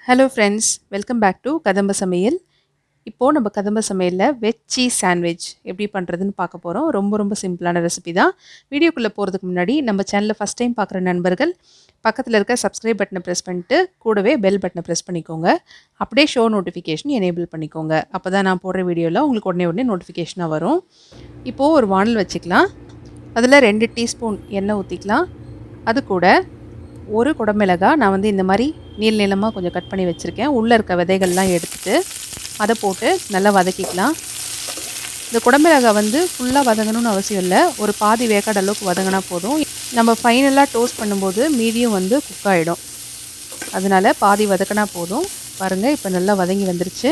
Hello friends, welcome back to கதம்ப சமையல். இப்போது நம்ம கதம்ப சமையலில் வெஜ் சீஸ் சாண்ட்விச் எப்படி பண்ணுறதுன்னு பார்க்க போகிறோம். ரொம்ப ரொம்ப சிம்பிளான ரெசிபி தான். வீடியோக்குள்ளே போகிறதுக்கு முன்னாடி நம்ம சேனலை ஃபஸ்ட் டைம் பார்க்குற நண்பர்கள் பக்கத்தில் இருக்க சப்ஸ்கிரைப் பட்டனை ப்ரெஸ் பண்ணிட்டு கூடவே பெல் பட்டனை ப்ரெஸ் பண்ணிக்கோங்க. அப்படியே ஷோ நோட்டிஃபிகேஷன் எனேபிள் பண்ணிக்கோங்க. அப்போ தான் நான் போடுற வீடியோவில் உங்களுக்கு உடனே நோட்டிஃபிகேஷனாக வரும். இப்போது ஒரு வானல் வச்சுக்கலாம். அதில் 2 டீஸ்பூன் எண்ணெய் ஊற்றிக்கலாம். அது கூட ஒரு குடமிளகாய் நான் இந்த மாதிரி நீளமாக கொஞ்சம் கட் பண்ணி வச்சுருக்கேன். உள்ளே இருக்க விதைகள்லாம் எடுத்துகிட்டு அதை போட்டு நல்லா வதக்கிக்கலாம். இந்த குடமிளகாய் ஃபுல்லாக வதங்கணும்னு அவசியம் இல்லை. ஒரு பாதி வேக்காடு அளவுக்கு வதங்கினா போதும். நம்ம ஃபைனலாக டோஸ்ட் பண்ணும்போது மீதியும் குக் ஆகிடும். அதனால் பாதி வதக்கினா போதும். பாருங்கள், இப்போ நல்லா வதங்கி வந்துருச்சு.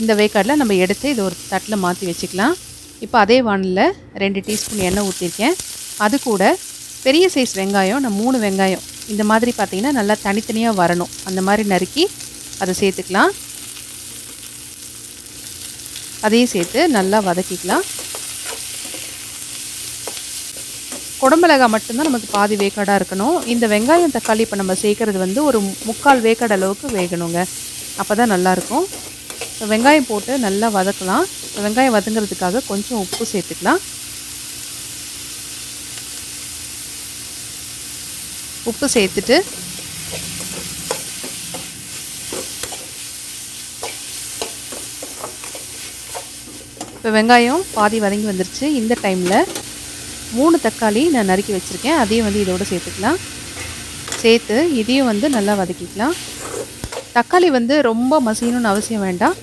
இந்த வேக்காடில் நம்ம எடுத்து இதை ஒரு தட்டில் மாற்றி வச்சுக்கலாம். இப்போ அதே வானலில் 2 டீஸ்பூன் எண்ணெய் ஊற்றிருக்கேன். அது கூட பெரிய சைஸ் வெங்காயம், நான் 3 வெங்காயம் இந்த மாதிரி பார்த்தீங்கன்னா நல்லா தனித்தனியாக வரணும், அந்த மாதிரி நறுக்கி அதை சேர்த்துக்கலாம். அதையும் சேர்த்து நல்லா வதக்கிக்கலாம். குடமிளகாய் மட்டும்தான் நமக்கு பாதி வேக்காடாக இருக்கணும். இந்த வெங்காயம் தக்காளி இப்போ நம்ம சேர்க்குறது ஒரு 3/4 வேக்காடு அளவுக்கு வேகணுங்க. அப்போ தான் நல்லாயிருக்கும். வெங்காயம் போட்டு நல்லா வதக்கலாம். வெங்காயம் வதங்கிறதுக்காக கொஞ்சம் உப்பு சேர்த்துக்கலாம். உப்பு சேர்த்துட்டு இப்போ வெங்காயம் பாதி வதங்கி வந்துருச்சு. இந்த டைமில் 3 தக்காளி நான் நறுக்கி வச்சுருக்கேன். அதையும் இதோடு சேர்த்துக்கலாம். சேர்த்து இதையும் நல்லா வதக்கிக்கலாம். தக்காளி ரொம்ப மசியணும்னு அவசியம் வேண்டாம்.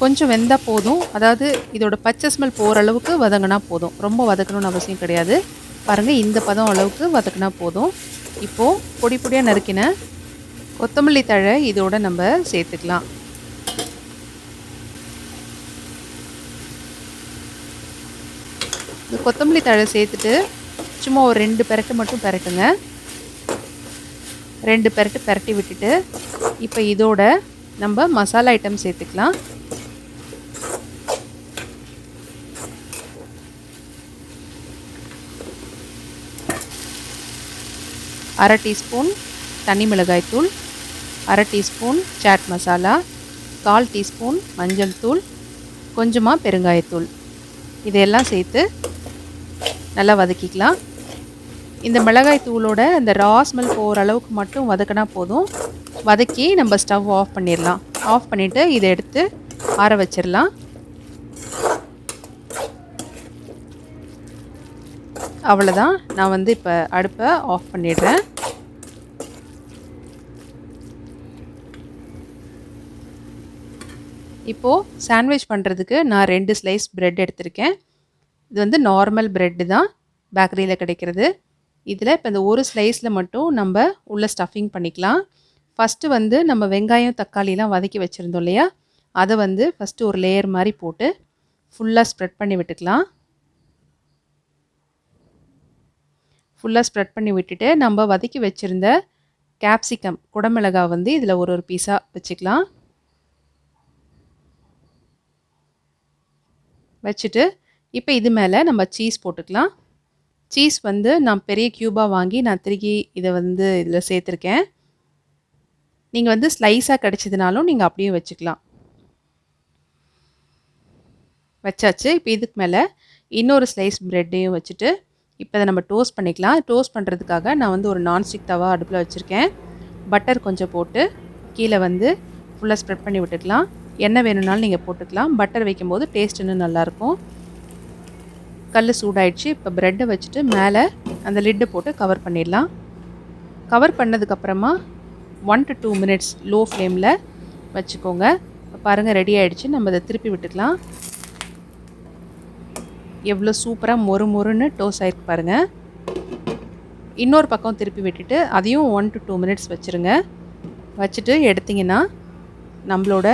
கொஞ்சம் வெந்தால் போதும். அதாவது இதோட பச்சை ஸ்மெல் போகிற அளவுக்கு வதங்கினா போதும். ரொம்ப வதக்கணும்னு அவசியம் கிடையாது. பாருங்கள், இந்த பதம் அளவுக்கு வதக்கினா போதும். இப்போது பொடி பொடியாக நறுக்கின கொத்தமல்லி தழை இதோடு நம்ம சேர்த்துக்கலாம். இந்த கொத்தமல்லி தழை சேர்த்துட்டு சும்மா ஒரு 2 பெரட்டு மட்டும் பெரட்டுங்க. 2 பெரட்டு பெரட்டி விட்டுட்டு இப்போ இதோட நம்ம மசாலா ஐட்டம் சேர்த்துக்கலாம். அரை டீஸ்பூன் தனி மிளகாய்த்தூள், அரை டீஸ்பூன் சாட் மசாலா, 1/4 டீஸ்பூன் மஞ்சள் தூள், கொஞ்சமாக பெருங்காயத்தூள், இதையெல்லாம் சேர்த்து நல்லா வதக்கிக்கலாம். இந்த மிளகாய் தூளோட இந்த ரா ஸ்மெல் போகிற அளவுக்கு மட்டும் வதக்கினா போதும். வதக்கி நம்ம ஸ்டவ் ஆஃப் பண்ணிடலாம். ஆஃப் பண்ணிவிட்டு இதை எடுத்து ஆற வச்சிடலாம். அவ்வளோதான். நான் இப்போ அடுப்பை ஆஃப் பண்ணிடுறேன். இப்போது சாண்ட்விச் பண்ணுறதுக்கு நான் 2 ஸ்லைஸ் ப்ரெட் எடுத்திருக்கேன். இது நார்மல் ப்ரெட்டு தான், பேக்கரியில் கிடைக்கிறது. இதில் இப்போ இந்த ஒரு ஸ்லைஸில் மட்டும் நம்ம உள்ள ஸ்டஃபிங் பண்ணிக்கலாம். ஃபஸ்ட்டு நம்ம வெங்காயம் தக்காளிலாம் வதக்கி வச்சுருந்தோம் இல்லையா, அதை ஃபஸ்ட்டு ஒரு லேயர் மாதிரி போட்டு ஃபுல்லாக ஸ்ப்ரெட் பண்ணி விட்டுக்கலாம். ஃபுல்லாக ஸ்ப்ரெட் பண்ணி விட்டுட்டு நம்ம வதக்கி வச்சுருந்த கேப்சிகம் குடமிளகாய் இதில் ஒரு பீஸாக வச்சுக்கலாம். வச்சுட்டு இப்போ இது மேலே நம்ம சீஸ் போட்டுக்கலாம். சீஸ் நான் பெரிய க்யூபாக வாங்கி நான் திருக்கி இதை இதில் சேர்த்துருக்கேன். நீங்கள் ஸ்லைஸாக கிடச்சதுனாலும் நீங்கள் அப்படியே வச்சுக்கலாம். வச்சாச்சு. இப்போ இதுக்கு மேலே இன்னொரு ஸ்லைஸ் ப்ரெட்டையும் வச்சுட்டு இப்போ அதை நம்ம டோஸ்ட் பண்ணிக்கலாம். டோஸ்ட் பண்ணுறதுக்காக நான் ஒரு நான்ஸ்டிக் தவா அடுப்பில் வச்சுருக்கேன். பட்டர் கொஞ்சம் போட்டு கீழே ஃபுல்லாக ஸ்ப்ரெட் பண்ணி விட்டுக்கலாம். எண்ணெய் வேணும்னாலும் நீங்கள் போட்டுக்கலாம். பட்டர் வைக்கும்போது டேஸ்ட் இன்னும் நல்லாயிருக்கும். கல் சூடாயிடுச்சு. இப்போ ப்ரெட்டை வச்சுட்டு மேலே அந்த லிட்டை போட்டு கவர் பண்ணிடலாம். கவர் பண்ணதுக்கப்புறமா 1 to 2 மினிட்ஸ் லோ ஃப்ளேமில் வச்சுக்கோங்க. இப்போ பாருங்கள், ரெடி ஆகிடுச்சு. நம்ம அதை திருப்பி விட்டுக்கலாம். எவ்வளோ சூப்பராக மொறு மொறுன்னு டோஸ்ட் ஆகிருக்கு பாருங்கள். இன்னொரு பக்கம் திருப்பி விட்டுட்டு அதையும் 1 to 2 மினிட்ஸ் வச்சுருங்க. வச்சுட்டு எடுத்திங்கன்னா நம்மளோட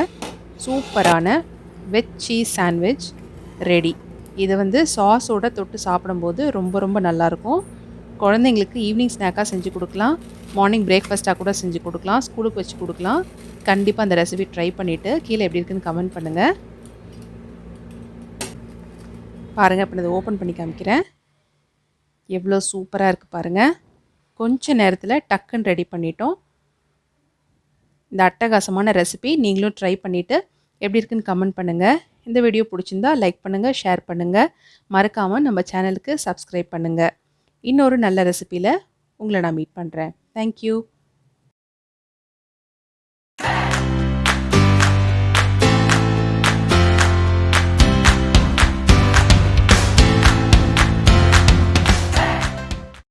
சூப்பரான வெஜ் சீஸ் சாண்ட்விச் ரெடி. இதை சாஸோடு தொட்டு சாப்பிடும்போது ரொம்ப ரொம்ப நல்லாயிருக்கும். குழந்தைங்களுக்கு ஈவினிங் ஸ்நாக்காக செஞ்சு கொடுக்கலாம். மார்னிங் பிரேக்ஃபாஸ்ட்டாக கூட செஞ்சு கொடுக்கலாம். ஸ்கூலுக்கு வச்சு கொடுக்கலாம். கண்டிப்பாக அந்த ரெசிபி ட்ரை பண்ணிவிட்டு கீழே எப்படி இருக்குன்னு கமெண்ட் பண்ணுங்கள். பாருங்கள், இப்போ இதை ஓப்பன் பண்ணி காமிக்கிறேன். எவ்வளோ சூப்பராக இருக்குது பாருங்கள். கொஞ்ச நேரத்தில் டக்குன்னு ரெடி பண்ணிட்டோம். இந்த அட்டகாசமான ரெசிபி நீங்களும் ட்ரை பண்ணிவிட்டு எப்படி இருக்குன்னு கமெண்ட் பண்ணுங்கள். இந்த வீடியோ பிடிச்சிருந்தா லைக் பண்ணுங்கள், ஷேர் பண்ணுங்கள். மறக்காமல் நம்ம சேனலுக்கு சப்ஸ்கிரைப் பண்ணுங்கள். இன்னொரு நல்ல ரெசிபியில் உங்களை நான் மீட் பண்ணுறேன். தேங்க்யூ.